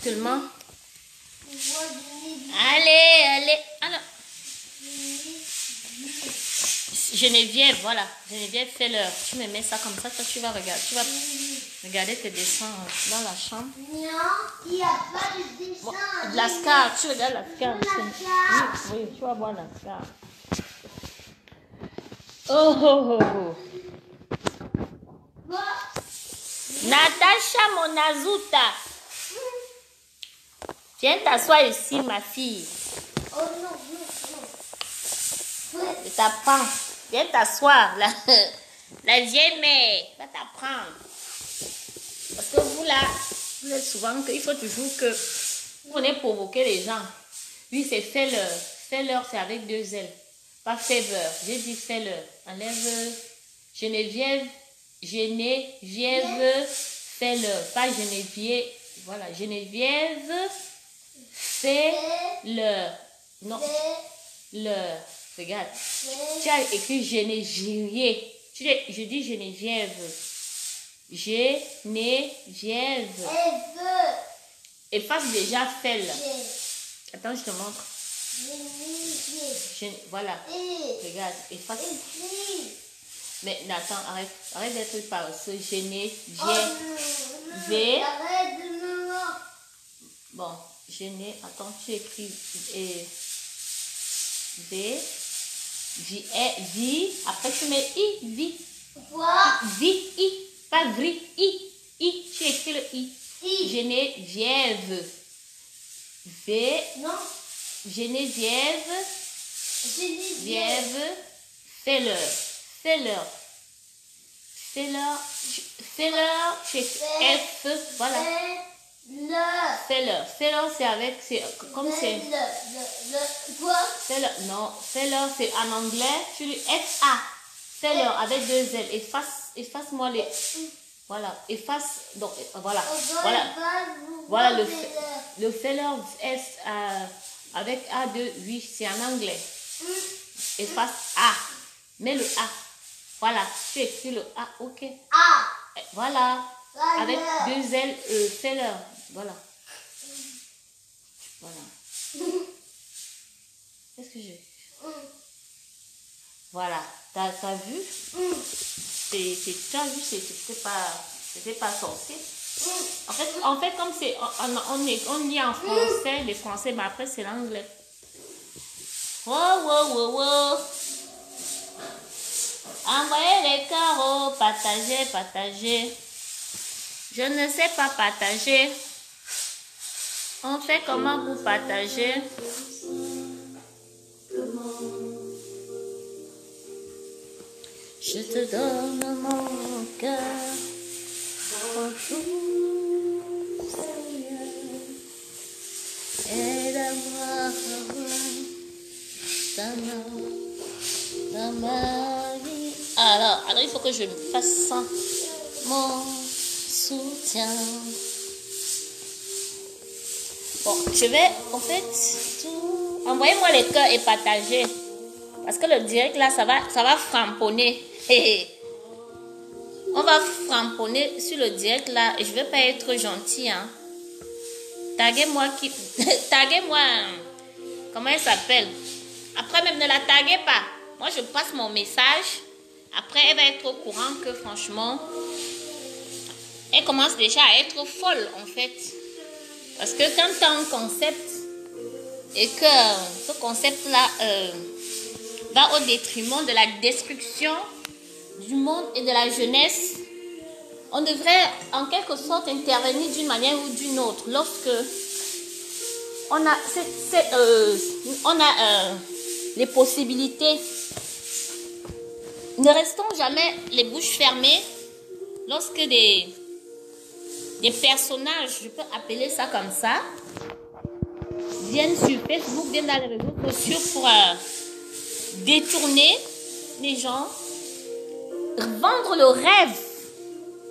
Actuellement. Allez, allez. Alors. Geneviève, voilà. Geneviève, fais-leur. Tu me mets ça comme ça, toi tu vas regarder. Tu vas regarder tes dessins dans la chambre. Non, il n'y a pas de dessin. Bon, de la scar, tu regardes la scar. Oui, oui, tu vas voir la scar. Oh, oh, oh, oh. Natacha Monazuta. Viens t'asseoir ici, ma fille. Oh non, non, non. Je t'apprends. Viens t'asseoir. La vieille mère va t'apprendre. Parce que vous là, vous êtes souvent qu'il faut toujours que vous venez provoquer les gens. Oui, c'est fais-leur. Fais-leur, c'est avec 2 L. Pas faveur. J'ai dit fais-leur. Enlève Geneviève. Geneviève. Fais-leur. Pas Geneviève. Voilà. Geneviève. Fais-leur. Non. Leur. Regarde. Tu as écrit Geneviève. Je dis Geneviève. Geneviève. Efface déjà fais-le. Attends, je te montre. Voilà. Regarde, efface. Mais attends, arrête. Arrête d'être paresseux. Geneviève. Bon, attends, tu écris V. Après tu mets I. Vi. I. Pas gris. I. Tu écris le I. Geneviève. Non. Geneviève. Fais-leur. Fais-leur. Tu écris F. Voilà. Fais-leur. Fais-leur, c'est avec. Comme c'est. Quoi? Fais-leur. Non. Fais-leur, c'est en anglais. Tu lui F-A. Fais-leur avec 2 L. Efface-moi les. Voilà. Efface. Donc, voilà. Voilà le fais-leur S avec A2. Oui, c'est en anglais. Efface A. Mets le A. Voilà. Tu écris le A. Ok. A. Voilà. Avec 2 L. Fais-leur. Voilà. Voilà. Qu'est-ce que j'ai? Voilà. T'as vu? Tu as vu, c'était pas sorcier. En fait, comme c'est, on lit en français, les français, mais après c'est l'anglais. Wow. Envoyez les carreaux, partagez. Je ne sais pas partager. On fait comment pour partager? Je te donne mon cœur. Aide-moi dans ma vie. Alors, il faut que je me fasse ça. Mon soutien. Bon, je vais, en fait, tout... Envoyez-moi les cœurs et partagez. Parce que le direct, là, ça va framponner. On va framponner sur le direct, là. Et je ne vais pas être gentil, hein. Taguez-moi qui... Taguez-moi... Comment elle s'appelle? Après, même ne la taguez pas. Moi, je passe mon message. Après, elle va être au courant que, franchement... Elle commence déjà à être folle, en fait. Parce que quand tu as un concept... Et que ce concept-là... va au détriment de la destruction du monde et de la jeunesse, on devrait en quelque sorte intervenir d'une manière ou d'une autre. Lorsque on a, les possibilités, ne restons jamais les bouches fermées lorsque des personnages, je peux appeler ça comme ça, viennent sur Facebook, viennent dans les réseaux sociaux pour... détourner les gens, vendre le rêve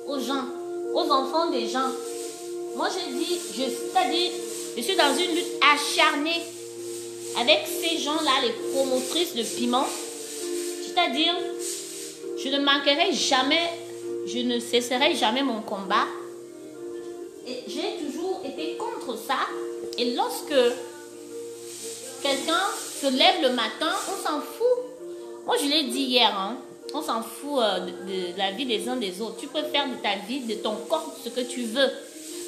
aux gens, aux enfants des gens. Moi, c'est-à-dire, je suis dans une lutte acharnée avec ces gens-là, les promotrices de piment. C'est-à-dire, je ne manquerai jamais, je ne cesserai jamais mon combat. Et j'ai toujours été contre montre ça. Et lorsque quelqu'un se lève le matin, on s'en fout. Moi, je l'ai dit hier, hein, on s'en fout de la vie des uns des autres. Tu peux faire de ta vie, de ton corps, ce que tu veux.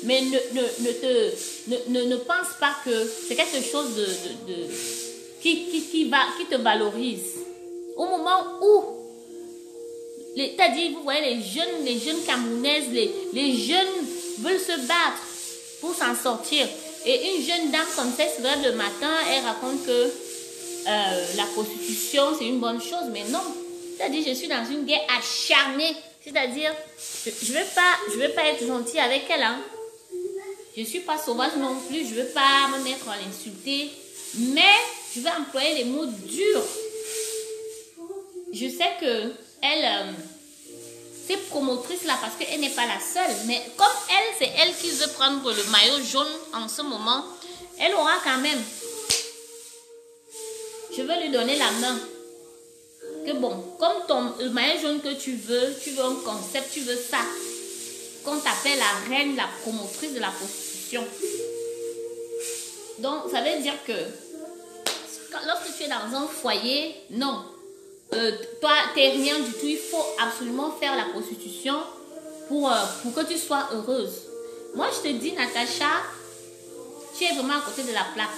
Mais ne pense pas que c'est quelque chose qui te valorise. Au moment où, c'est-à-dire, vous voyez, les jeunes Camerounaises, les jeunes veulent se battre pour s'en sortir. Et une jeune dame comme ça se lève le matin, elle raconte que la prostitution, c'est une bonne chose. Mais non, c'est-à-dire, je suis dans une guerre acharnée. C'est-à-dire, je vais pas être gentille avec elle, hein. Je ne suis pas sauvage non plus, je ne veux pas me mettre à l'insulter, mais je vais employer les mots durs. Je sais que elle, ces promotrices-là, parce qu'elle n'est pas la seule, mais comme elle, c'est elle qui veut prendre le maillot jaune en ce moment, elle aura quand même. Je veux lui donner la main. Que bon, comme le maillot jaune que tu veux un concept, tu veux ça. Qu'on t'appelle la reine, la promotrice de la prostitution. Donc, ça veut dire que lorsque tu es dans un foyer, non. Toi, tu n'es rien du tout. Il faut absolument faire la prostitution pour que tu sois heureuse. Moi, je te dis, Natacha, tu es vraiment à côté de la plaque.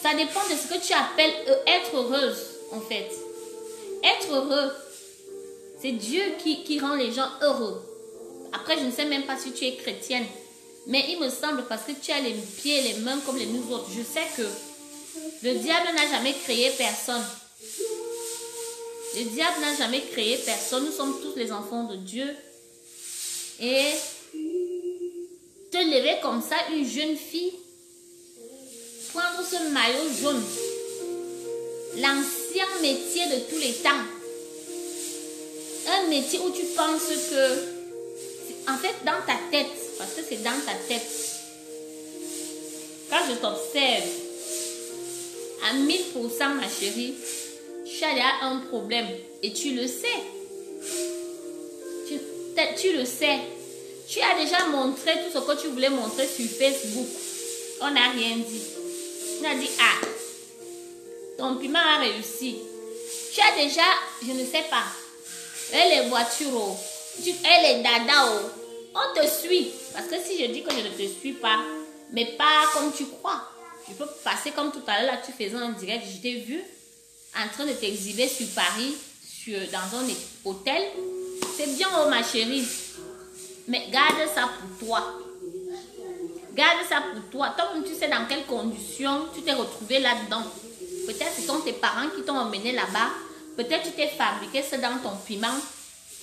Ça dépend de ce que tu appelles être heureuse, en fait. Être heureux, c'est Dieu qui rend les gens heureux. Après, je ne sais même pas si tu es chrétienne. Mais il me semble, parce que tu as les pieds et les mains comme les nous autres. Je sais que le diable n'a jamais créé personne. Le diable n'a jamais créé personne. Nous sommes tous les enfants de Dieu. Et te lever comme ça, une jeune fille, prendre ce maillot jaune, l'ancien métier de tous les temps. Un métier où tu penses que... En fait, dans ta tête, parce que c'est dans ta tête, quand je t'observe, à 1000%, ma chérie, tu as un problème et tu le sais. Tu le sais. Tu as déjà montré tout ce que tu voulais montrer sur Facebook. On n'a rien dit. On a dit, ah, ton piment a réussi. Tu as déjà, je ne sais pas, les voitures, oh. Elle est dada, oh. On te suit. Parce que si je dis que je ne te suis pas, mais pas comme tu crois, je peux passer comme tout à l'heure, là, tu faisais un direct, je t'ai vu en train de t'exhiber sur Paris, dans un hôtel. C'est bien, oh ma chérie. Mais garde ça pour toi. Garde ça pour toi. Toi, tu sais dans quelles conditions tu t'es retrouvé là-dedans. Peut-être ce sont tes parents qui t'ont emmené là-bas. Peut-être tu t'es fabriqué ça dans ton piment.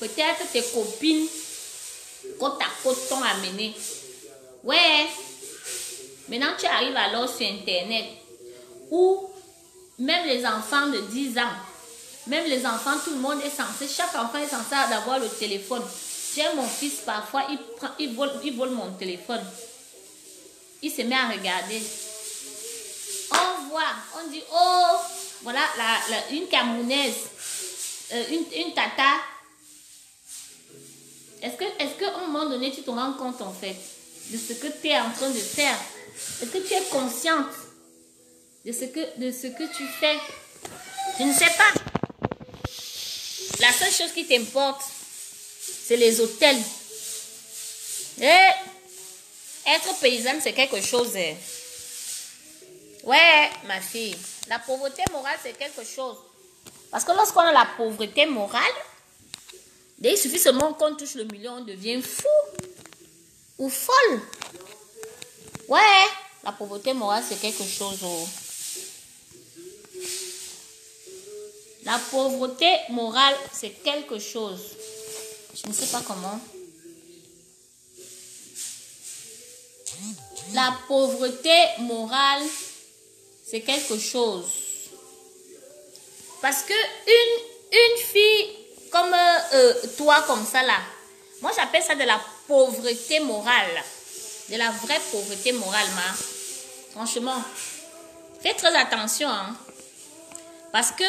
Peut-être tes copines côte à côte t'ont amené. Ouais. Maintenant, tu arrives alors sur Internet où même les enfants de 10 ans, même les enfants, tout le monde est censé, chaque enfant est censé avoir le téléphone. J'ai mon fils, parfois, il vole mon téléphone. Il se met à regarder. On voit, on dit, oh, voilà, une Camerounaise, une tata. Est-ce qu'à un moment donné, tu te rends compte, en fait, de ce que tu es en train de faire? Est-ce que tu es consciente de ce que tu fais? Je ne sais pas. La seule chose qui t'importe, c'est les hôtels. Et être paysanne, c'est quelque chose. Ouais, ma fille. La pauvreté morale, c'est quelque chose. Parce que lorsqu'on a la pauvreté morale, il suffit seulement qu'on touche le million, on devient fou ou folle. Ouais, la pauvreté morale, c'est quelque chose. Oh. La pauvreté morale, c'est quelque chose. Je ne sais pas comment. La pauvreté morale, c'est quelque chose. Parce que une fille comme toi, comme ça là, moi j'appelle ça de la pauvreté morale. De la vraie pauvreté morale, ma. Franchement, fais très attention. Hein, parce que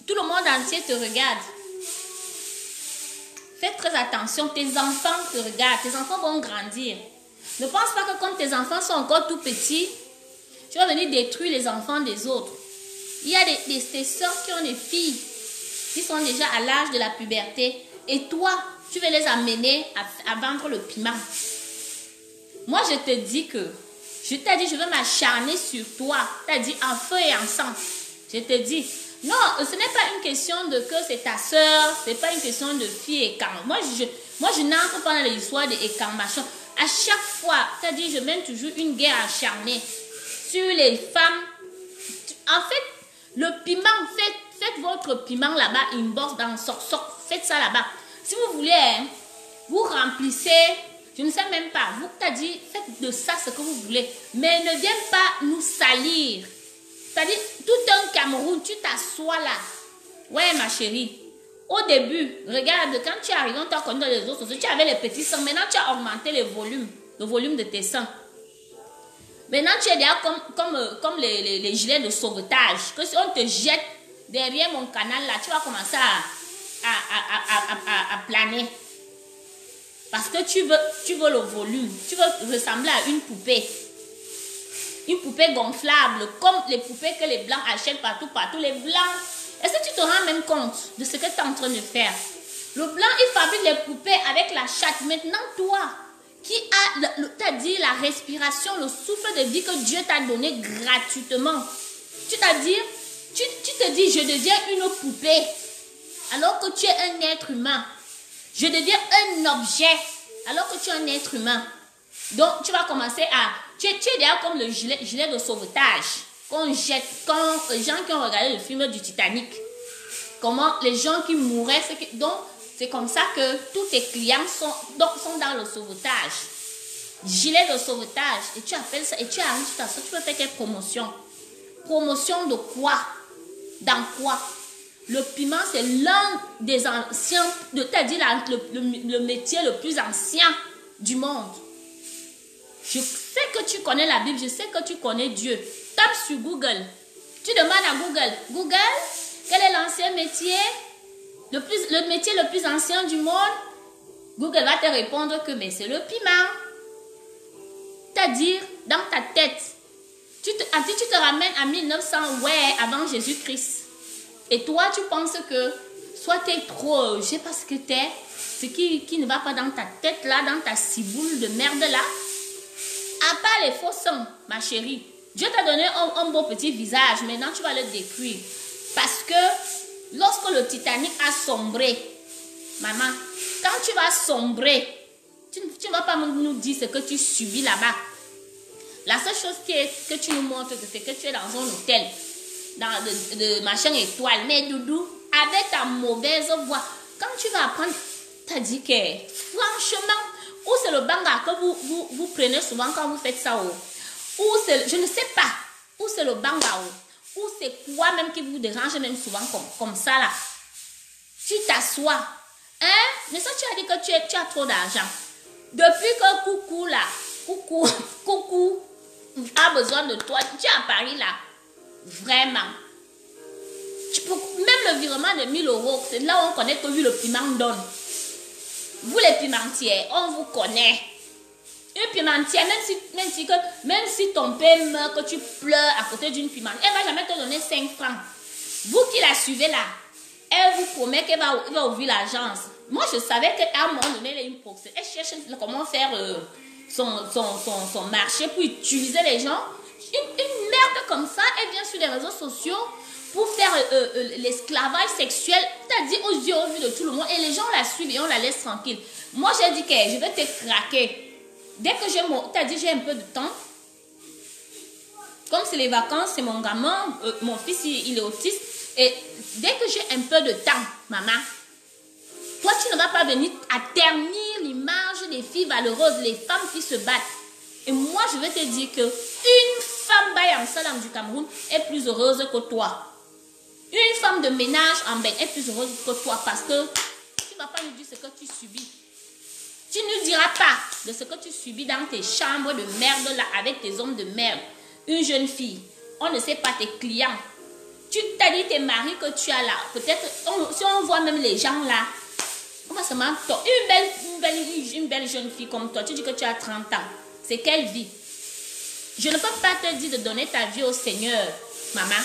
tout le monde entier te regarde. Fais très attention, tes enfants te regardent. Tes enfants vont grandir. Ne pense pas que quand tes enfants sont encore tout petits, tu vas venir détruire les enfants des autres. Il y a des soeurs qui ont des filles qui sont déjà à l'âge de la puberté. Et toi, tu veux les amener à vendre le piment. Moi, je te dis que, je t'ai dit, je veux m'acharner sur toi. Tu as dit en feu et en sang. Je te dis, non, ce n'est pas une question de que c'est ta soeur, ce n'est pas une question de fille et quand. Moi, je n'entre pas dans l'histoire de écan machin. À chaque fois, tu as dit, je mène toujours une guerre acharnée sur les femmes. En fait, le piment, faites votre piment là-bas, inbox dans soc, faites ça là-bas. Si vous voulez, hein, vous remplissez, je ne sais même pas, vous t'as dit, faites de ça ce que vous voulez, mais ne viens pas nous salir. C'est-à-dire, tout un Cameroun, tu t'assois là. Ouais, ma chérie. Au début, regarde, quand tu es arrivé, on t'a connu dans les autres sociaux, tu avais les petits seins. Maintenant, tu as augmenté le volume de tes seins. Maintenant, tu es déjà comme les gilets de sauvetage. Que si on te jette derrière mon canal là, tu vas commencer à planer. Parce que tu veux le volume. Tu veux ressembler à une poupée. Une poupée gonflable, comme les poupées que les blancs achètent partout. Les blancs, est-ce que tu te rends même compte de ce que tu es en train de faire? Le blanc, il fabrique les poupées avec la chatte. Maintenant, toi, qui t'as dit la respiration, le souffle de vie que Dieu t'a donné gratuitement. Tu te dis, je deviens une poupée, alors que tu es un être humain. Je deviens un objet, alors que tu es un être humain. Donc, tu vas commencer à... Tu es d'ailleurs comme le gilet de sauvetage qu'on jette quand les gens qui ont regardé le film du Titanic. Comment les gens qui mouraient... Donc, c'est comme ça que tous tes clients sont dans le sauvetage. Gilet de sauvetage. Et tu appelles ça, et tu arrives, tu peux faire quelle promotion? Promotion de quoi? Dans quoi? Le piment, c'est l'un des anciens... C'est-à-dire le métier le plus ancien du monde. Je sais que tu connais la Bible, je sais que tu connais Dieu. Tape sur Google. Tu demandes à Google. Google, quel est l'ancien métier? Le métier le plus ancien du monde? Google va te répondre que c'est le piment. C'est-à-dire, dans ta tête, tu te ramènes à 1900, ouais, avant Jésus-Christ. Et toi, tu penses que soit tu es trop, je ne sais pas ce que tu es, ce qui ne va pas dans ta tête là, dans ta ciboule de merde là. À part les faux seins, ma chérie, Dieu t'a donné un beau petit visage, maintenant tu vas le détruire. Parce que lorsque le Titanic a sombré, maman, quand tu vas sombrer, tu ne vas pas nous dire ce que tu subis là-bas. La seule chose que tu nous montres, c'est que tu es dans un hôtel, dans de machin étoile, mais doudou, avec ta mauvaise voix. Quand tu vas apprendre, tu as dit que franchement, ou c'est le banga que vous prenez souvent quand vous faites ça, ou c'est, je ne sais pas, ou c'est le banga, ou c'est quoi même qui vous dérange même souvent comme ça là. Tu t'assois, hein, mais ça tu as dit que tu as trop d'argent. Depuis que coucou là, coucou a besoin de toi, tu es à Paris là, vraiment. Même le virement de 1000 €, c'est là où on connaît que lui le piment donne. Vous les pimentiers, on vous connaît. Une pimentière, même si ton père meurt, que tu pleures à côté d'une pimentière, elle ne va jamais te donner 5 francs. Vous qui la suivez là, elle vous promet qu'elle va ouvrir l'agence. Moi, je savais qu'à un moment donné, elle est une proxy. Elle cherche comment faire son marché pour utiliser les gens. Une merde comme ça, elle vient sur les réseaux sociaux pour faire l'esclavage sexuel, c'est-à-dire aux yeux, au vu de tout le monde. Et les gens la suivent et on la laisse tranquille. Moi, j'ai dit que je vais te craquer. Dès que j'ai un peu de temps, comme c'est les vacances, c'est mon gamin, mon fils, il est autiste. Et dès que j'ai un peu de temps, maman, toi, tu ne vas pas venir à ternir l'image des filles valeureuses, les femmes qui se battent. Et moi, je vais te dire que une femme baille en salam du Cameroun est plus heureuse que toi. Une femme de ménage en bain est plus heureuse que toi parce que tu ne vas pas nous dire ce que tu subis. Tu ne diras pas de ce que tu subis dans tes chambres de merde là avec tes hommes de merde. Une jeune fille, on ne sait pas tes clients. Tu t'as dit tes maris que tu as là. Peut-être, si on voit même les gens là, on va se mentir. Une belle jeune fille comme toi, tu dis que tu as 30 ans. c'est quelle vie? Je ne peux pas te dire de donner ta vie au Seigneur, maman,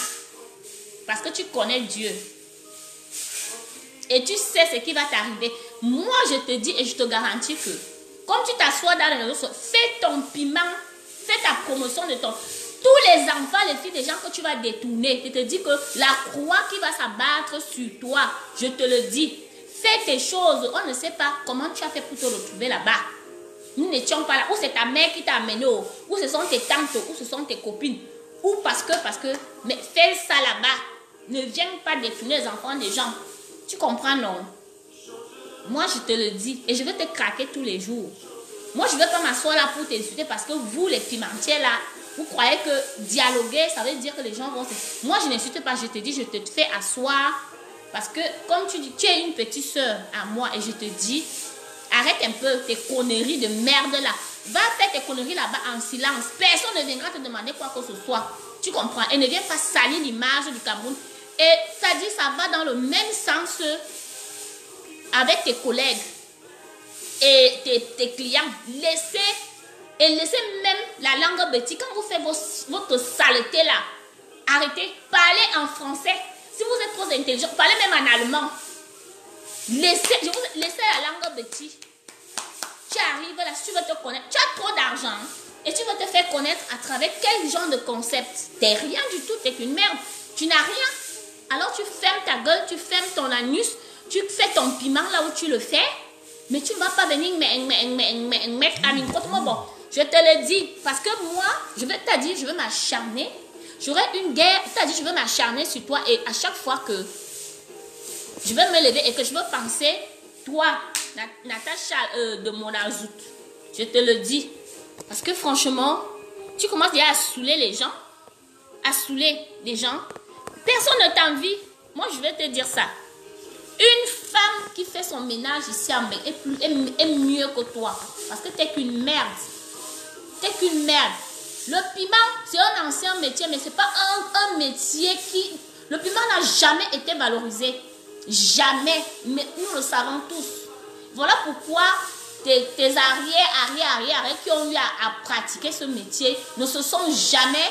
parce que tu connais Dieu. Et tu sais ce qui va t'arriver. Moi, je te dis et je te garantis que, comme tu t'assois dans les réseaux sociaux, fais ton piment, fais ta promotion de ton... Tous les enfants, les filles, des gens que tu vas détourner, je te dis que la croix qui va s'abattre sur toi, je te le dis, fais tes choses. On ne sait pas comment tu as fait pour te retrouver là-bas. Nous n'étions pas là. Ou c'est ta mère qui t'a amené, ou ce sont tes tantes, ou ce sont tes copines. Ou parce que, mais fais ça là-bas. Ne viens pas détourner les enfants des gens. Tu comprends, non? Moi, je te le dis. Et je vais te craquer tous les jours. Moi, je ne vais pas m'asseoir là pour t'insulter parce que vous, les pimentiers là, vous croyez que dialoguer, ça veut dire que les gens vont... Moi, je n'insulte pas. Je te dis, je te fais asseoir. Parce que, comme tu dis, tu es une petite soeur à moi. Et je te dis, arrête un peu tes conneries de merde là. Va faire tes conneries là-bas en silence. Personne ne viendra te demander quoi que ce soit. Tu comprends? Et ne viens pas salir l'image du Cameroun. Et ça dit, ça va dans le même sens avec tes collègues et tes clients. Laissez même la langue bêtise. Quand vous faites votre saleté là, arrêtez. Parlez en français. Si vous êtes trop intelligent, parlez même en allemand. Laissez la langue bêtise. Tu arrives là, si tu veux te connaître, tu as trop d'argent et tu veux te faire connaître à travers quel genre de concept? T'es rien du tout, t'es qu'une merde. Tu n'as rien. Alors tu fermes ta gueule, tu fermes ton anus, tu fais ton piment là où tu le fais, mais tu ne vas pas venir mettre à n'importe bon. Je te le dis, parce que moi, je vais te dire, je veux m'acharner. J'aurai une guerre, t'as dit, je veux m'acharner sur toi et à chaque fois que je vais me lever et que je veux penser, toi, Natacha de Monazout, je te le dis. Parce que franchement, tu commences déjà à saouler les gens. Personne ne t'envie. Moi, je vais te dire ça. Une femme qui fait son ménage ici en Belgique est mieux que toi. Parce que t'es qu'une merde. T'es qu'une merde. Le piment, c'est un ancien métier, mais c'est pas un métier qui... Le piment n'a jamais été valorisé. Jamais. Mais nous le savons tous. Voilà pourquoi tes arrière qui ont eu à pratiquer ce métier ne se sont jamais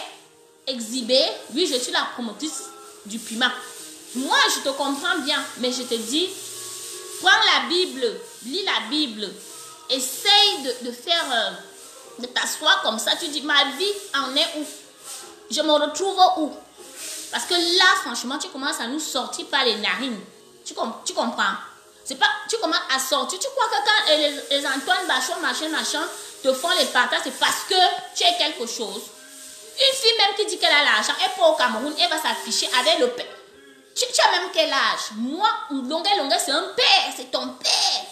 exhibés. Oui, je suis la promotrice du piment. Moi, je te comprends bien, mais je te dis, prends la Bible, lis la Bible, essaye de faire, de t'asseoir comme ça, tu dis, ma vie en est où? Je me retrouve où? Parce que là, franchement, tu commences à nous sortir par les narines. Tu comprends? C'est pas, tu commences à sortir. Tu crois que quand les Antoine Bachon, machin, te font les partages, c'est parce que tu es quelque chose. Une fille même qui dit qu'elle a l'argent, elle part au Cameroun, elle va s'afficher avec le père. Tu as même quel âge? Moi, Longue, c'est un père, c'est ton père.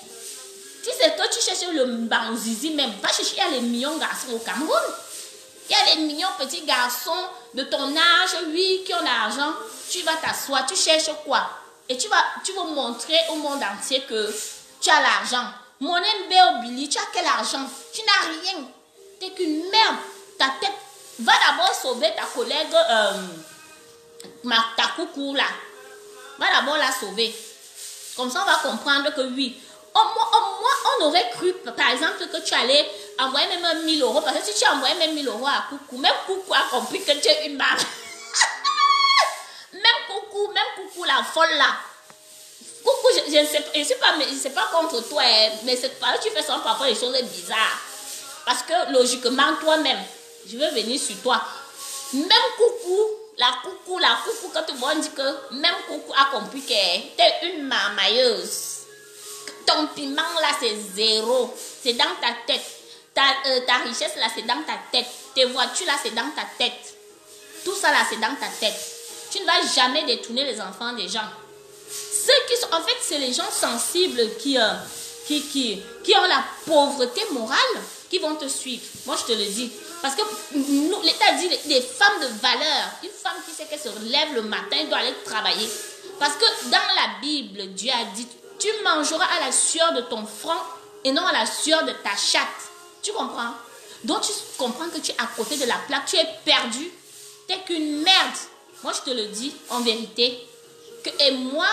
Tu sais que tu cherches le Banzizi même. Va chercher, il y a les millions de garçons au Cameroun. Il y a les millions de petits garçons de ton âge, oui, qui ont l'argent. Tu vas t'asseoir, tu cherches quoi? Et tu vas montrer au monde entier que tu as l'argent. Mon MB Billy, tu as quel argent? Tu n'as rien. Tu n'es qu'une merde. Ta tête. Va d'abord sauver ta collègue, ta coucou là. Va d'abord la sauver. Comme ça, on va comprendre que oui. On aurait cru, par exemple, que tu allais envoyer même 1000 euros. Parce que si tu envoyais même 1000 euros à coucou, même coucou a compris que tu es une barre. Même coucou, la folle là. Coucou, je ne sais pas contre toi, mais c'est parce que tu fais ça parfois des choses bizarres. Parce que logiquement, toi-même, je veux venir sur toi. Même coucou, la coucou, quand tu vois, on dit que même coucou a compris que t'es une marmailleuse. Ton piment là, c'est zéro. C'est dans ta tête. Ta richesse là, c'est dans ta tête. Tes voitures là, c'est dans ta tête. Tout ça là, c'est dans ta tête. Tu ne vas jamais détourner les enfants des gens. Ceux qui sont, en fait, c'est les gens sensibles qui ont la pauvreté morale qui vont te suivre. Moi, je te le dis. Parce que l'État dit des femmes de valeur. Une femme qui sait qu'elle se lève le matin, elle doit aller travailler. Parce que dans la Bible, Dieu a dit, tu mangeras à la sueur de ton front et non à la sueur de ta chatte. Tu comprends? Donc, tu comprends que tu es à côté de la plaque. Tu es perdu. Tu n'es qu'une merde. Moi, je te le dis en vérité. Et moi,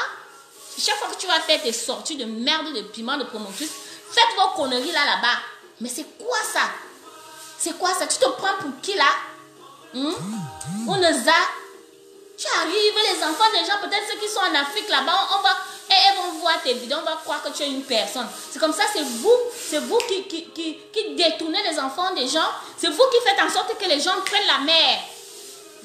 chaque fois que tu vas faire tes sorties de merde, de piment, de promotrice, faites vos conneries là-bas. Mais c'est quoi ça? C'est quoi ça? Tu te prends pour qui là? On nous a... Tu arrives, les enfants des gens, peut-être ceux qui sont en Afrique là-bas, elles vont voir tes vidéos, on va croire que tu es une personne. C'est comme ça, c'est vous qui détournez les enfants des gens. C'est vous qui faites en sorte que les gens prennent la mer.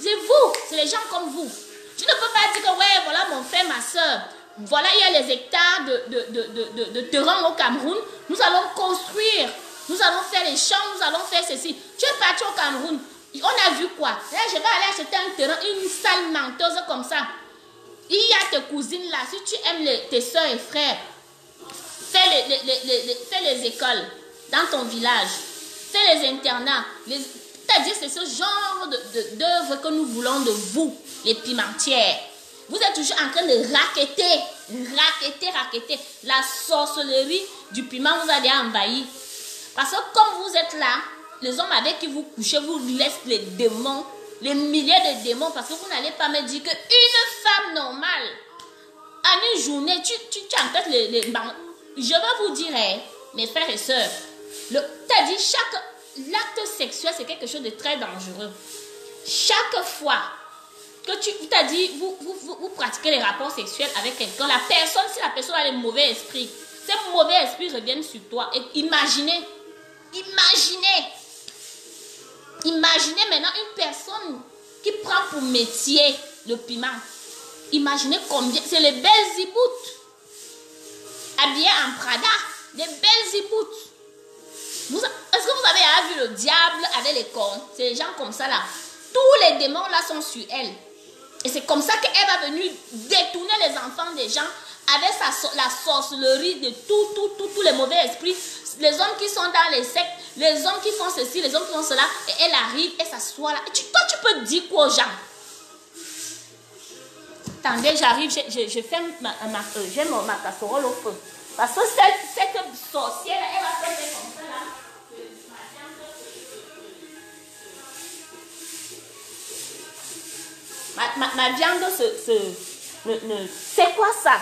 C'est vous, c'est les gens comme vous. Tu ne peux pas dire que, ouais, voilà mon frère, ma soeur. Voilà, il y a les hectares de terrain au Cameroun. Nous allons construire, nous allons faire les champs, nous allons faire ceci. Tu es parti au Cameroun. On a vu quoi? Là, je vais aller acheter un terrain, une salle menteuse comme ça. Il y a tes cousines là. Si tu aimes tes soeurs et frères, fais les écoles dans ton village. Fais les internats. C'est-à-dire, c'est ce genre d'œuvre que nous voulons de vous, les pimentières. Vous êtes toujours en train de raqueter. La sorcellerie du piment vous a déjà envahi. Parce que comme vous êtes là, les hommes avec qui vous couchez vous laissent les démons, les milliers de démons, parce que vous n'allez pas me dire qu'une femme normale, en une journée, tu as en tête je vais vous dire, mes frères et sœurs, c'est-à-dire chaque l'acte sexuel, c'est quelque chose de très dangereux. Chaque fois que t'as dit, vous pratiquez les rapports sexuels avec quelqu'un, si la personne a les mauvais esprits, ces mauvais esprits reviennent sur toi. Et imaginez maintenant une personne qui prend pour métier le piment. Imaginez combien, c'est les belles ziboutes, habillées en Prada, des belles ziboutes. Est-ce que vous avez vu le diable avec les cornes? C'est les gens comme ça là. Tous les démons là sont sur elle. Et c'est comme ça qu'elle va venir détourner les enfants des gens avec la sorcellerie de tous les mauvais esprits. Les hommes qui sont dans les sectes, les hommes qui font ceci, les hommes qui font cela. Et elle arrive, elle s'assoit là. Et toi, tu peux dire quoi aux gens? Attendez, j'arrive, je fais j'ai ma casserole au feu. Parce que cette sorcière, elle va faire comme ça là. Ma viande c'est quoi ça?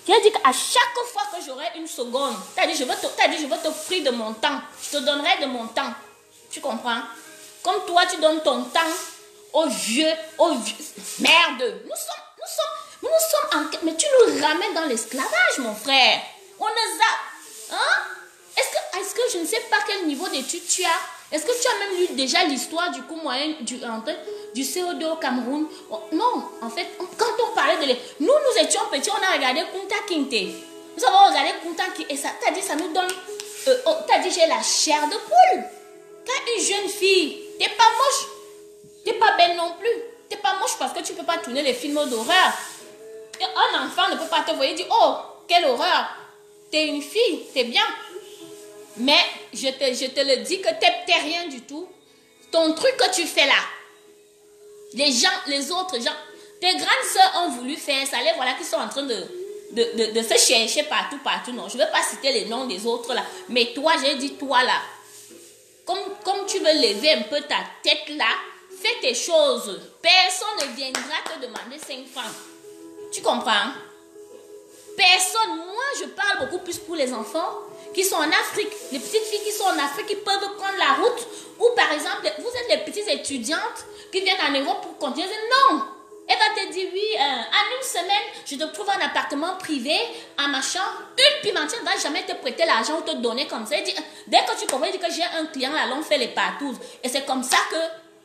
J'ai dit qu'à chaque fois que j'aurai une seconde, t'as dit je veux t'offrir de mon temps. Je te donnerai de mon temps. Tu comprends? Comme toi, tu donnes ton temps aux vieux. Merde. Nous sommes en... Mais tu nous ramènes dans l'esclavage, mon frère. On nous a... Hein? Est-ce que je ne sais pas quel niveau d'études tu as? Est-ce que tu as même lu déjà l'histoire du coût moyen du CO2 au Cameroun? Non, en fait, quand on parlait de... Nous étions petits, on a regardé Kunta Kinte. Nous avons regardé Kunta Kinte et ça, t'as dit, ça nous donne... t'as dit, j'ai la chair de poule. Quand une jeune fille, t'es pas moche, t'es pas belle non plus. T'es pas moche parce que tu peux pas tourner les films d'horreur. Un enfant ne peut pas te voir et dire, oh, quelle horreur. T'es une fille, t'es bien. Mais je te le dis que t'es rien du tout. Ton truc que tu fais là, les autres gens, tes grandes soeurs ont voulu faire ça. Les voilà qui sont en train de se chercher partout. Non, je ne vais pas citer les noms des autres là. Mais toi, j'ai dit toi là. Comme tu veux lever un peu ta tête là, fais tes choses. Personne ne viendra te demander 5 francs. Tu comprends? Personne. Moi, je parle beaucoup plus pour les enfants qui sont en Afrique. Les petites filles qui sont en Afrique, qui peuvent prendre la route. Ou par exemple, vous êtes les petites étudiantes qui viennent en Europe pour continuer. Non. Elle va te dire, oui, en une semaine, je te trouve un appartement privé, un machin. Une pimentière ne va jamais te prêter l'argent ou te donner comme ça. Elle dit, dès que tu comprends, elle dit que j'ai un client, là, on fait les partous. Et c'est comme ça que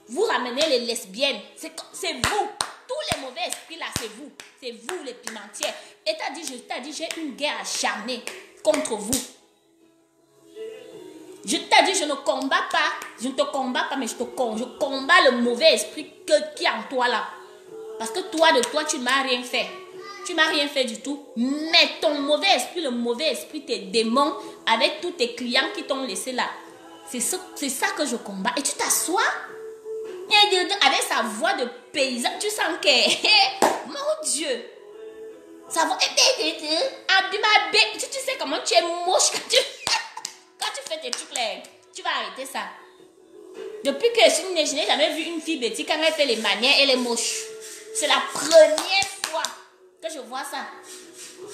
vous ramenez les lesbiennes. C'est vous. Tous les mauvais esprits là, c'est vous. C'est vous les pimentières. Et t'as dit, j'ai une guerre acharnée contre vous. Je t'ai dit, je ne combats pas. Je ne te combats pas, mais je combats le mauvais esprit qui est en toi là. Parce que toi, tu ne m'as rien fait. Tu ne m'as rien fait du tout. Mais ton mauvais esprit, le mauvais esprit, tes démons, avec tous tes clients qui t'ont laissé là. C'est ça que je combats. Et tu t'assois. Avec sa voix de paysan, tu sens que... Mon Dieu. Sa voix... Tu sais comment tu es moche quand tu fais tes trucs là. Tu vas arrêter ça. Depuis que je n'ai jamais vu une fille bêtise, quand elle fait les manières, elle est moche. C'est la première fois que je vois ça.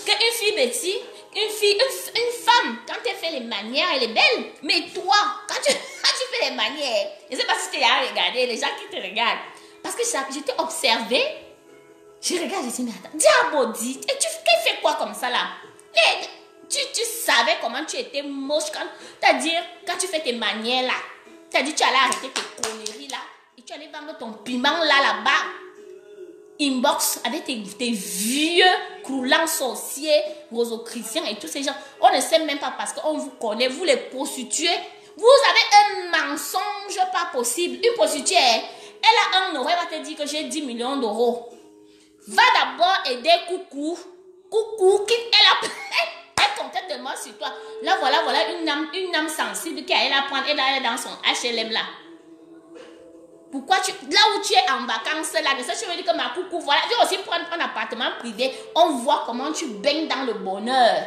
Qu'une fille bêtise, une femme, quand elle fait les manières, elle est belle. Mais toi, quand tu fais les manières, je ne sais pas si tu as regardé, les gens qui te regardent. Parce que je t'ai observé. Je regarde, je dis, mais attends, Diabodi, et tu fais quoi comme ça là? Et tu savais comment tu étais moche quand tu fais tes manières là. Tu as dit, tu allais arrêter tes conneries là. Et tu allais vendre ton piment là-bas. Inbox avec tes vieux croulants sorciers, rosicruciens et tous ces gens. On ne sait même pas parce qu'on vous connaît, vous les prostituées. Vous avez un mensonge pas possible. Une prostituée, elle a un euro, elle va te dire que j'ai 10 millions d'euros. Va d'abord aider Coucou. Coucou, elle compte tellement sur toi. Là, voilà une âme sensible qui allait la prendre et là, elle est dans son HLM là. Pourquoi là où tu es en vacances là, de ça, je veux dire que ma Coucou, voilà, je vais aussi prendre un appartement privé. On voit comment tu baignes dans le bonheur.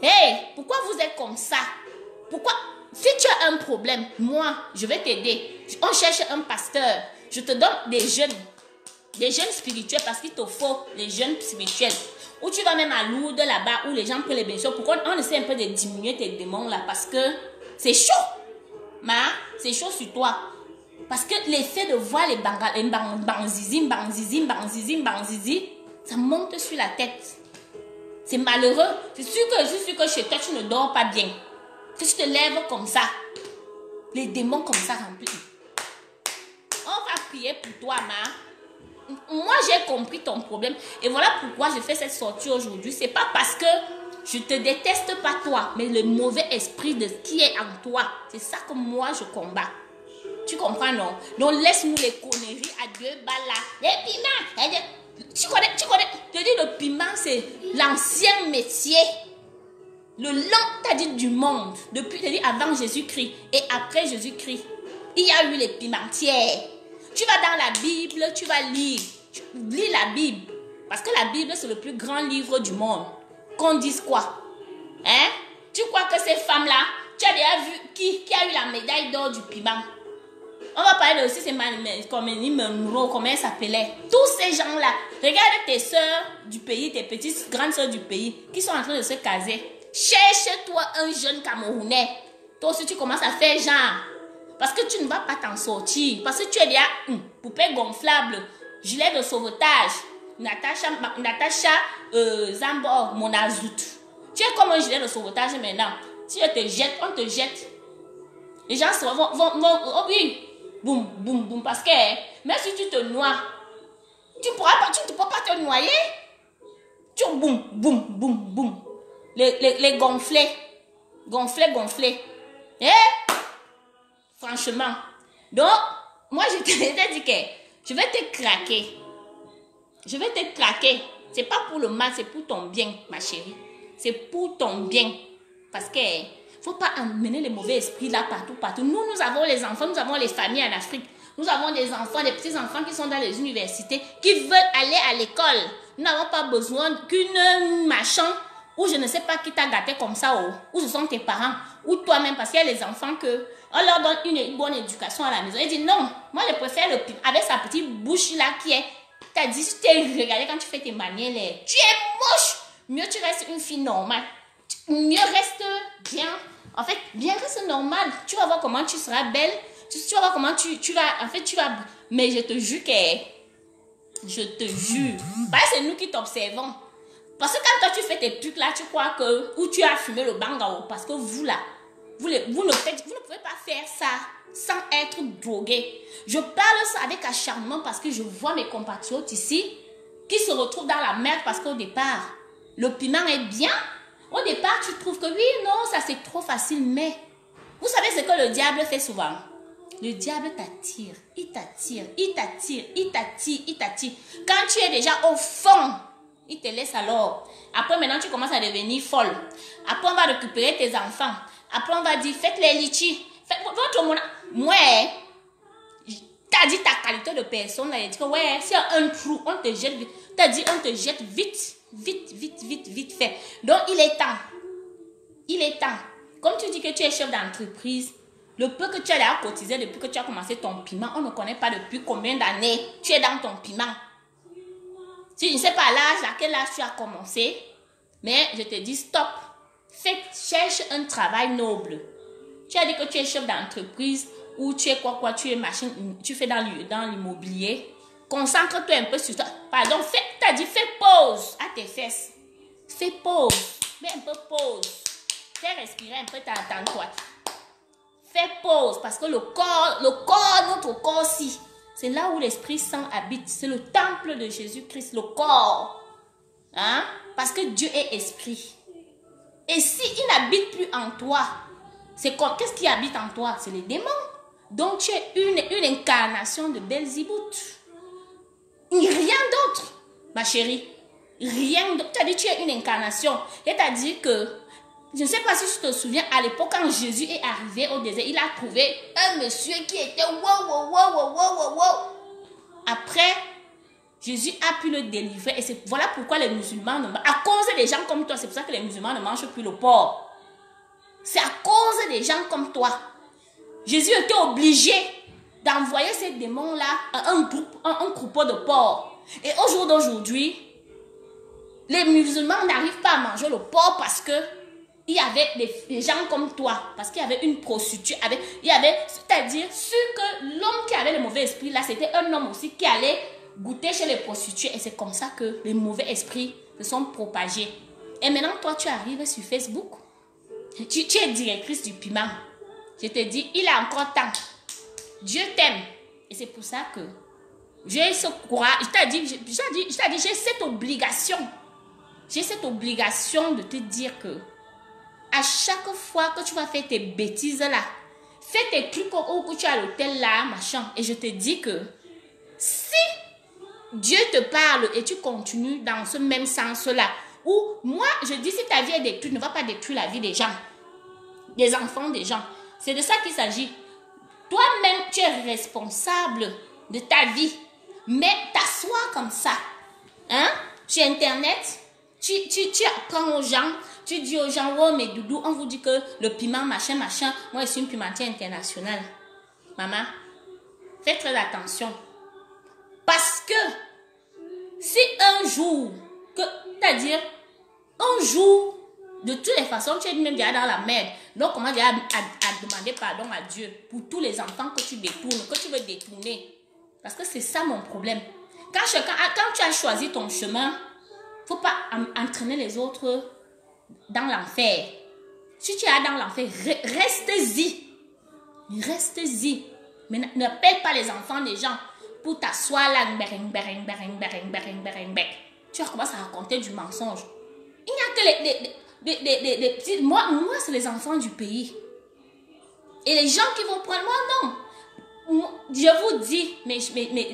Hey, pourquoi vous êtes comme ça? Pourquoi? Si tu as un problème, moi, je vais t'aider. On cherche un pasteur. Je te donne des jeunes spirituels parce qu'il te faut les jeunes spirituels. Ou tu vas même à Lourdes là-bas où les gens prennent les bénédictions. Pourquoi on essaie un peu de diminuer tes démons là? Parce que c'est chaud. C'est chaud sur toi. Parce que l'effet de voir les bangzizim, ça monte sur la tête. C'est malheureux. Je suis sûr que chez toi, tu ne dors pas bien. Que tu te lèves comme ça. Les démons comme ça remplis. On va prier pour toi, Moi, j'ai compris ton problème. Et voilà pourquoi je fais cette sortie aujourd'hui. C'est pas parce que je te déteste pas toi, mais le mauvais esprit de ce qui est en toi. C'est ça que moi, je combats. Tu comprends, non? Donc, laisse-nous les conneries à 2 balles là. Les piments. Tu connais. Je dis, le piment, c'est l'ancien métier. Le long, t'as dit, du monde. Depuis, t'as dit, avant Jésus-Christ et après Jésus-Christ. Il y a eu les pimentières. Tu vas dans la Bible, tu vas lire. Lis la Bible. Parce que la Bible, c'est le plus grand livre du monde. Qu'on dise quoi? Hein? Tu crois que ces femmes-là, tu as déjà vu qui a eu la médaille d'or du piment? On va parler de aussi ces comment elles s'appelaient. Tous ces gens-là. Regarde tes soeurs du pays, tes petites grandes soeurs du pays qui sont en train de se caser. Cherche-toi un jeune Camerounais. Toi aussi, tu commences à faire genre. Parce que tu ne vas pas t'en sortir. Parce que tu es déjà poupée gonflable, gilet de sauvetage, Natacha Zambor, mon azout. Tu es comme un gilet de sauvetage maintenant. Si on te jette, on te jette. Les gens vont oh oui, boum, boum, boum. Parce que même si tu te noies, tu ne peux pas te noyer. Tu boum, boum, boum, boum. Les gonflés. Gonflés. Franchement. Donc, moi, je t'ai dit que je vais te craquer. C'est pas pour le mal, c'est pour ton bien, ma chérie. C'est pour ton bien. Parce que faut pas emmener les mauvais esprits là partout. Nous avons les enfants, nous avons les familles en Afrique. Nous avons des enfants, des petits-enfants qui sont dans les universités, qui veulent aller à l'école. Nous n'avons pas besoin qu'une machin ou je ne sais pas qui t'a gâté comme ça, ou ce sont tes parents, ou toi-même, parce qu'il y a les enfants que on leur donne une bonne éducation à la maison. Il dit non, moi je préfère le piment avec sa petite bouche là qui est. T'as dit, si tu es regardé quand tu fais tes manières, tu es moche. Mieux tu restes une fille normale. Mieux reste bien. En fait, bien reste normal. Tu vas voir comment tu seras belle. Tu vas voir comment tu vas. En fait, tu vas. Mais je te jure que. Je te jure. Bah, c'est nous qui t'observons. Parce que quand toi tu fais tes trucs là, tu crois que. Ou tu as fumé le bangao. Parce que vous là. Vous ne pouvez pas faire ça sans être drogué. Je parle ça avec acharnement parce que je vois mes compatriotes ici qui se retrouvent dans la merde parce qu'au départ, le piment est bien. Au départ, tu trouves que oui, non, ça c'est trop facile, mais vous savez ce que le diable fait souvent? Le diable t'attire, il t'attire. Quand tu es déjà au fond, il te laisse alors. Après, maintenant, tu commences à devenir folle. Après, on va récupérer tes enfants. Après, on va dire, faites les litchis. Faites votre monnaie. Moi, t'as dit ta qualité de personne. Là, dit que ouais, c'est un trou, on te jette vite. T'as dit, on te jette vite fait. Donc, il est temps. Comme tu dis que tu es chef d'entreprise, le peu que tu as déjà cotisé depuis que tu as commencé ton piment, on ne connaît pas depuis combien d'années tu es dans ton piment. Si je ne sais pas l'âge, à quel âge tu as commencé, Mais je te dis stop. Cherche un travail noble. Tu as dit que tu es chef d'entreprise ou tu es quoi, tu es machin, tu fais dans l'immobilier. Concentre-toi un peu sur toi. Pardon, tu as dit fais pause à tes fesses. Fais pause. Mets un peu pause. Fais respirer un peu toi. Fais pause parce que notre corps-ci, c'est là où l'Esprit Saint habite. C'est le temple de Jésus-Christ, le corps. Hein? Parce que Dieu est esprit. Et s'il n'habite plus en toi, qu'est-ce qui habite en toi? C'est les démons. Donc tu es une incarnation de Belzébuth. Rien d'autre, ma chérie. Rien d'autre. Tu as dit que tu es une incarnation. Et tu as dit que, je ne sais pas si tu te souviens, à l'époque quand Jésus est arrivé au désert, il a trouvé un monsieur qui était wow. Après, Jésus a pu le délivrer. Et voilà pourquoi les musulmans ne mangent. À cause des gens comme toi, c'est pour ça que les musulmans ne mangent plus le porc. C'est à cause des gens comme toi. Jésus était obligé d'envoyer ces démons-là à un troupeau de porcs. Et au jour d'aujourd'hui, les musulmans n'arrivent pas à manger le porc parce que il y avait des gens comme toi. Parce qu'il y avait une prostituée. C'est-à-dire, que l'homme qui avait le mauvais esprit, là, c'était un homme aussi qui allait goûter chez les prostituées. Et c'est comme ça que les mauvais esprits se sont propagés. Et maintenant, toi, tu arrives sur Facebook. Tu es directrice du piment. Je te dis, il a encore temps. Dieu t'aime. Et c'est pour ça que j'ai ce courage. Je t'ai dit, j'ai cette obligation. J'ai cette obligation de te dire que à chaque fois que tu vas faire tes bêtises là, fais tes trucs où tu es à l'hôtel là, machin. Et je te dis que si Dieu te parle et tu continues dans ce même sens-là, ou moi, je dis si ta vie est détruite, ne va pas détruire la vie des gens, des enfants des gens. C'est de ça qu'il s'agit. Toi-même, tu es responsable de ta vie. Mais t'assois comme ça, hein, sur Internet, tu apprends aux gens, tu dis aux gens, oh mais doudou, on vous dit que le piment, machin, moi je suis une pimentière internationale. Maman, fais très attention. Parce que si un jour, c'est-à-dire un jour, de toutes les façons, tu es même déjà dans la merde. Donc, comment déjà à demander pardon à Dieu pour tous les enfants que tu détournes, que tu veux détourner. Parce que c'est ça mon problème. Quand tu as choisi ton chemin, il ne faut pas entraîner les autres dans l'enfer. Si tu es dans l'enfer, reste-y. Reste-y. Mais n'appelle pas les enfants des gens pour t'asseoir là. Tu vas commencer à raconter du mensonge. Il n'y a que les petits. Moi c'est les enfants du pays. Et les gens qui vont prendre, moi non. Je vous dis, mais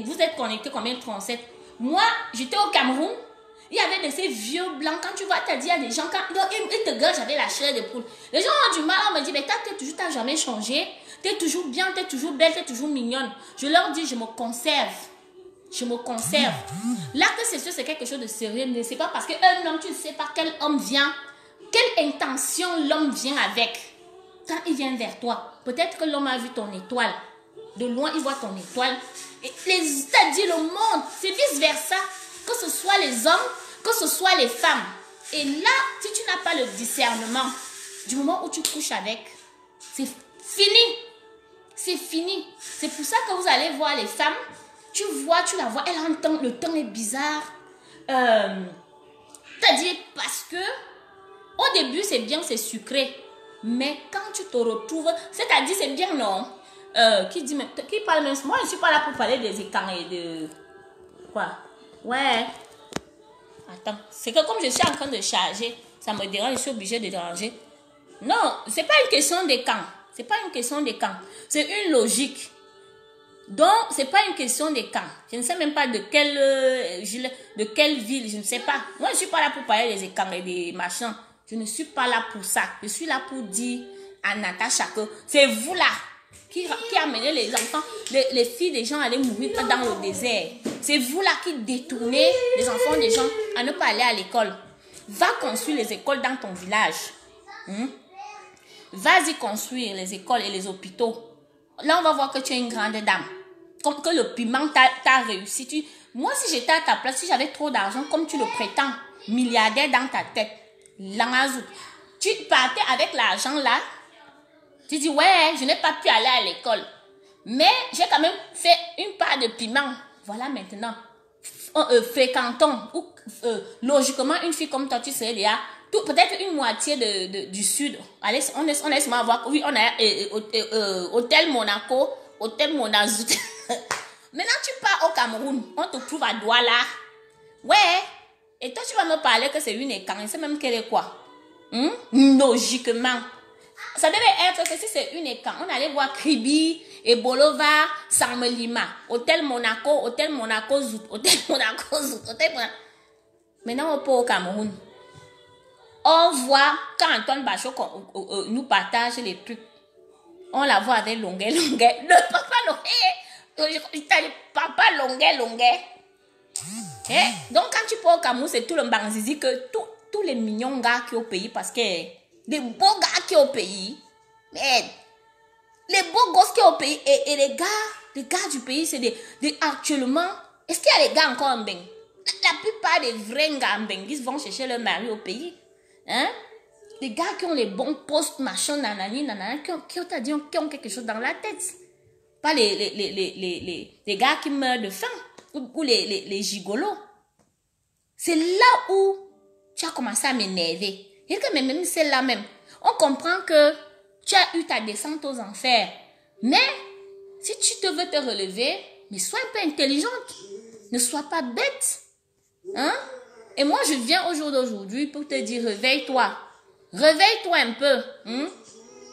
vous êtes connectés combien de 37? Moi, j'étais au Cameroun. Il y avait de ces vieux blancs. Quand tu vois, tu as dit à des gens, quand ils te gardent, j'avais la chair de poule. Les gens ont du mal, on me dit, mais tu n'as jamais changé. Tu es toujours bien, tu es toujours belle, tu es toujours mignonne. Je leur dis, je me conserve. Je me conserve. Là que c'est quelque chose de sérieux, mais c'est pas parce qu'un homme, tu ne sais pas quel homme vient, quelle intention l'homme vient avec. Quand il vient vers toi, peut-être que l'homme a vu ton étoile. De loin, il voit ton étoile. Et c'est-à-dire le monde, c'est vice-versa. Que ce soit les hommes, que ce soit les femmes. Et là, si tu n'as pas le discernement, du moment où tu couches avec, c'est fini. C'est fini. C'est pour ça que vous allez voir les femmes. Tu la vois, elle entend, le temps est bizarre. C'est-à-dire parce que au début, c'est bien, c'est sucré. Mais quand tu te retrouves, c'est-à-dire c'est bien, non? Qui parle même? Moi, je ne suis pas là pour parler des écarts et de... Quoi? Ouais. Attends, c'est que comme je suis en train de charger, ça me dérange, je suis obligée de déranger. Non, ce n'est pas une question des camps. C'est pas une question des camps. C'est une logique. Donc, ce n'est pas une question des camps. Je ne sais même pas de quelle ville, je ne sais pas. Moi, je ne suis pas là pour parler des écarts et des machins. Je ne suis pas là pour ça. Je suis là pour dire à Natacha que c'est vous là qui amenez les enfants, les filles des gens à aller mourir dans le désert. C'est vous là qui détournez les enfants des gens à ne pas aller à l'école. Va construire les écoles dans ton village. Vas-y construire les écoles et les hôpitaux. Là, on va voir que tu es une grande dame. Comme que le piment t'a réussi. Moi, si j'étais à ta place, si j'avais trop d'argent, comme tu le prétends, milliardaire dans ta tête, Langazout. Tu partais avec l'argent là. Tu dis, ouais, je n'ai pas pu aller à l'école. Mais j'ai quand même fait une part de piment. Voilà maintenant. Fréquentons. Ou, logiquement, une fille comme toi, tu serais déjà peut-être une moitié du sud. Allez, on laisse moi voir. Oui, on a Hôtel Monaco, Hôtel Monazout. Maintenant, tu pars au Cameroun. On te trouve à Douala. Ouais. Et toi, tu vas me parler que c'est une écran. C'est même qu'elle est quoi? Logiquement. Ça devait être que si c'est une écran, on allait voir Kribi, Ebolova, Samelima, Hôtel Monaco Zout, Hôtel Monaco Zout, Hôtel Monaco. Maintenant, on peut au Cameroun. On voit quand Antoine Bachot nous partage les trucs. On la voit avec Longuet. Le papa Longuet. Papa Longuet. Donc, quand tu pars au Cameroun, c'est tout le Mbanzizi que tous les mignons gars qui sont au pays, parce que des beaux gars qui sont au pays, mais les beaux gosses qui sont au pays et les gars du pays, c'est actuellement, est-ce qu'il y a des gars encore en Beng? La plupart des vrais gars en Beng, ils vont chercher leur mari au pays. Hein? Les gars qui ont les bons postes, machin, nanani, qui ont quelque chose dans la tête. Pas les gars qui meurent de faim. Ou les gigolos. C'est là où tu as commencé à m'énerver. Et que même celle-là même, on comprend que tu as eu ta descente aux enfers. Mais, si tu te veux te relever, mais sois un peu intelligente. Ne sois pas bête. Hein? Et moi, je viens au jour d'aujourd'hui pour te dire, réveille-toi. Réveille-toi un peu.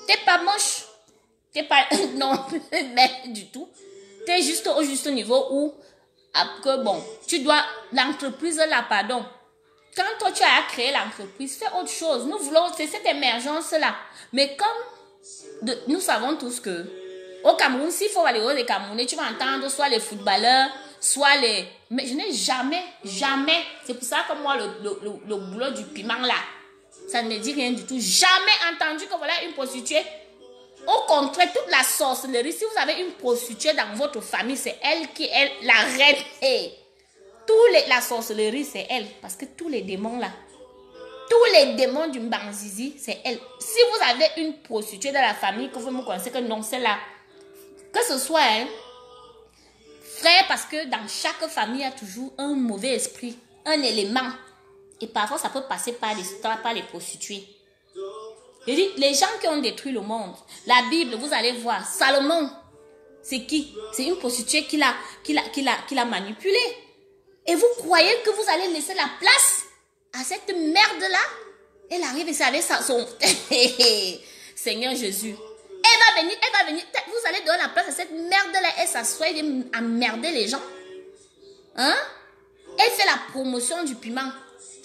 T'es pas moche. T'es pas... non, mais du tout. T'es juste au juste niveau où après, bon, tu dois, l'entreprise là, pardon. Quand toi, tu as créé l'entreprise, fais autre chose. Nous voulons, c'est cette émergence-là. Mais comme nous savons tous que, au Cameroun, s'il faut aller aux Camerounais, tu vas entendre soit les footballeurs, soit les... Mais je n'ai jamais, c'est pour ça que moi, le boulot du piment là, ça ne me dit rien du tout. Jamais entendu que voilà une prostituée. Au contraire, toute la sorcellerie, si vous avez une prostituée dans votre famille, c'est elle qui est la reine. Hey. La sorcellerie, c'est elle. Parce que tous les démons là, tous les démons du Mbanzizi, c'est elle. Si vous avez une prostituée dans la famille, que vous me connaissez que non, c'est là. Que ce soit elle, frère, parce que dans chaque famille, il y a toujours un mauvais esprit, un élément. Et parfois, ça peut passer par les prostituées. Je dis, les gens qui ont détruit le monde, la Bible, vous allez voir, Salomon, c'est qui? C'est une prostituée qui l'a manipulé. Et vous croyez que vous allez laisser la place à cette merde-là? Elle arrive et c'est avec son... Seigneur Jésus. Elle va venir. Vous allez donner la place à cette merde-là. Elle s'assoit et emmerder les gens. Hein? Elle fait la promotion du piment.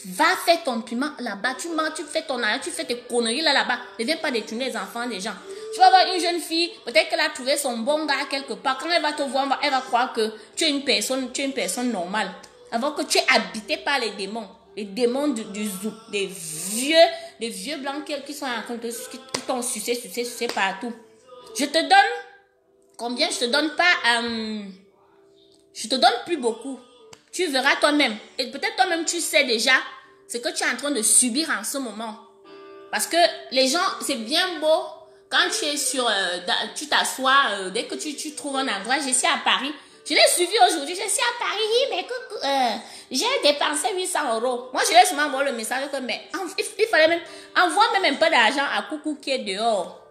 Va faire ton piment là-bas. Tu fais ton argent, tu fais tes conneries là-bas. Ne viens pas détourner les enfants des gens. Tu vas voir une jeune fille, peut-être qu'elle a trouvé son bon gars quelque part. Quand elle va te voir, elle va croire que tu es une personne normale. Alors que tu es habité par les démons du zouk, des vieux blancs qui sont en train de qui t'ont sucé partout. Je te donne combien? Je te donne pas, je te donne plus beaucoup. Tu verras toi-même. Et peut-être toi-même tu sais déjà ce que tu es en train de subir en ce moment. Parce que les gens, c'est bien beau quand tu es tu t'assois, dès que tu trouves un endroit. Je suis à Paris. Je l'ai suivi aujourd'hui. Je suis à Paris, mais j'ai dépensé 800 €. Moi, je vais seulement voir le message que il fallait même envoyer même un peu d'argent à Coucou qui est dehors.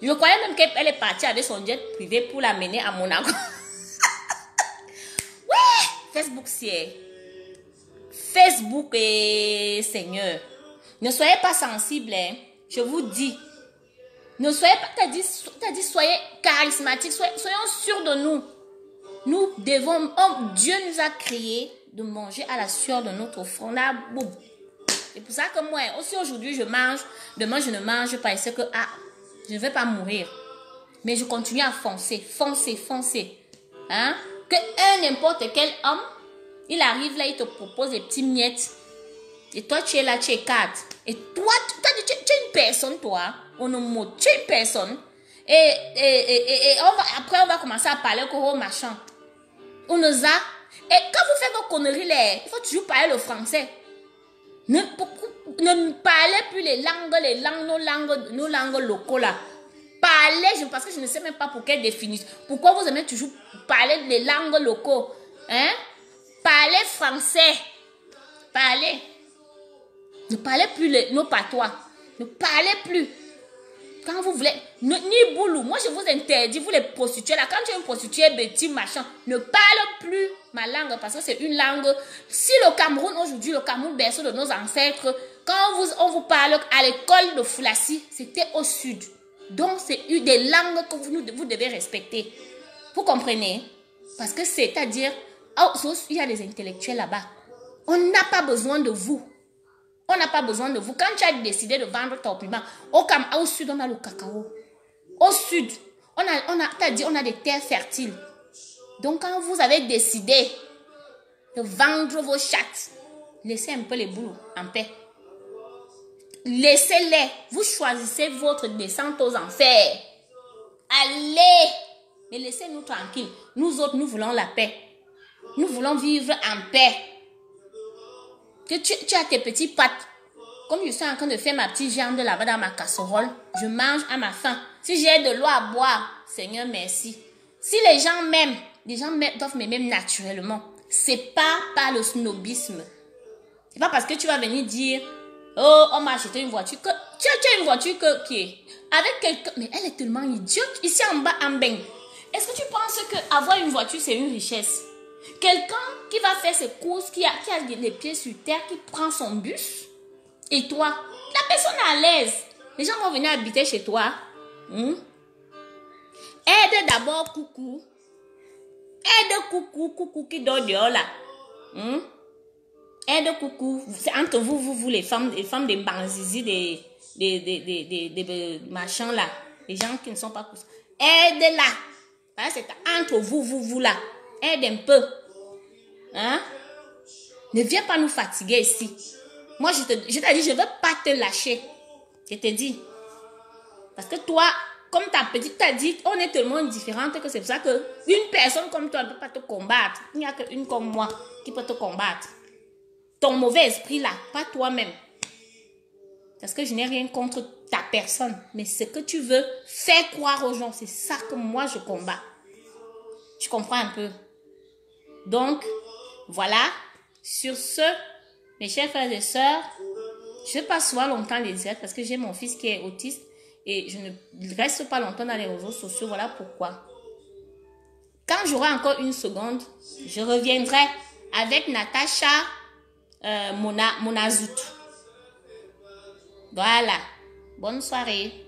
Je croyais même qu'elle est partie avec son jet privé pour l'amener à Monaco. Ouais, Facebook, c'est Facebook et Seigneur. Ne soyez pas sensibles, hein. Je vous dis. Ne soyez pas, t'as dit soyez charismatiques, soyons sûrs de nous. Nous devons, Dieu nous a créés de manger à la sueur de notre front. C'est pour ça que moi, aussi aujourd'hui je mange, demain je ne mange pas. Et c'est que, je ne vais pas mourir. Mais je continue à foncer. Hein? Que n'importe quel homme, il arrive là, il te propose des petits miettes. Et toi, tu es là, tu es 4. Et toi, tu es une personne, toi. Tu es une personne. Et après, on va commencer à parler au machin. On nous a. Et quand vous faites vos conneries, il faut toujours parler le français. Ne parlez plus nos langues locaux là. Parlez, parce que je ne sais même pas pour quelle définition. Pourquoi vous aimez toujours parler des langues locaux? Hein? Parlez français. Parlez. Ne parlez plus nos patois. Ne parlez plus. Quand vous voulez, ni boulou, moi je vous interdis, vous les prostituées là, quand tu es une prostituée, petit machin, ne parle plus ma langue parce que c'est une langue. Si le Cameroun, aujourd'hui, le Cameroun, berceau de nos ancêtres, quand on vous parle à l'école de Foulassi, c'était au sud. Donc c'est une des langues que vous devez respecter. Vous comprenez? Parce que c'est-à-dire, il y a des intellectuels là-bas. On n'a pas besoin de vous. On n'a pas besoin de vous. Quand tu as décidé de vendre ton piment, au sud, on a le cacao. Au sud, on a des terres fertiles. Donc, quand vous avez décidé de vendre vos chattes, laissez un peu les boulots en paix. Laissez-les. Vous choisissez votre descente aux enfers. Allez. Mais laissez-nous tranquilles. Nous autres, nous voulons la paix. Nous voulons vivre en paix. Que tu as tes petits pâtes. Comme je suis en train de faire ma petite viande là-bas dans ma casserole, je mange à ma faim. Si j'ai de l'eau à boire, Seigneur, merci. Si les gens m'aiment, doivent m'aimer naturellement. C'est pas par le snobisme. C'est pas parce que tu vas venir dire, oh, on m'a acheté une voiture. Que, tu as une voiture qui est avec quelqu'un, mais elle est tellement idiote. Ici en bas, en bain. Est-ce que tu penses qu'avoir une voiture, c'est une richesse? Quelqu'un qui va faire ses courses, qui a les pieds sur terre, qui prend son bus, et toi, la personne est à l'aise. Les gens vont venir habiter chez toi. Aide d'abord coucou. Aide coucou qui dort dehors là. Aide coucou. C'est entre vous les femmes des banzizi, des machins là. Les gens qui ne sont pas poussés. Aide là. C'est entre vous là. Aide un peu. Hein? Ne viens pas nous fatiguer ici. Moi, je t'ai dit, je ne veux pas te lâcher. Je t'ai dit. Parce que toi, comme ta petite t'a dit, on est tellement différentes que c'est pour ça qu'une personne comme toi ne peut pas te combattre. Il n'y a qu'une comme moi qui peut te combattre. Ton mauvais esprit là, pas toi-même. Parce que je n'ai rien contre ta personne. Mais ce que tu veux faire croire aux gens, c'est ça que moi je combats. Tu comprends un peu? Donc, voilà. Sur ce, mes chers frères et sœurs, je ne vais pas souvent longtemps les directs parce que j'ai mon fils qui est autiste et je ne reste pas longtemps dans les réseaux sociaux. Voilà pourquoi. Quand j'aurai encore une seconde, je reviendrai avec Natacha Monazout. Voilà. Bonne soirée.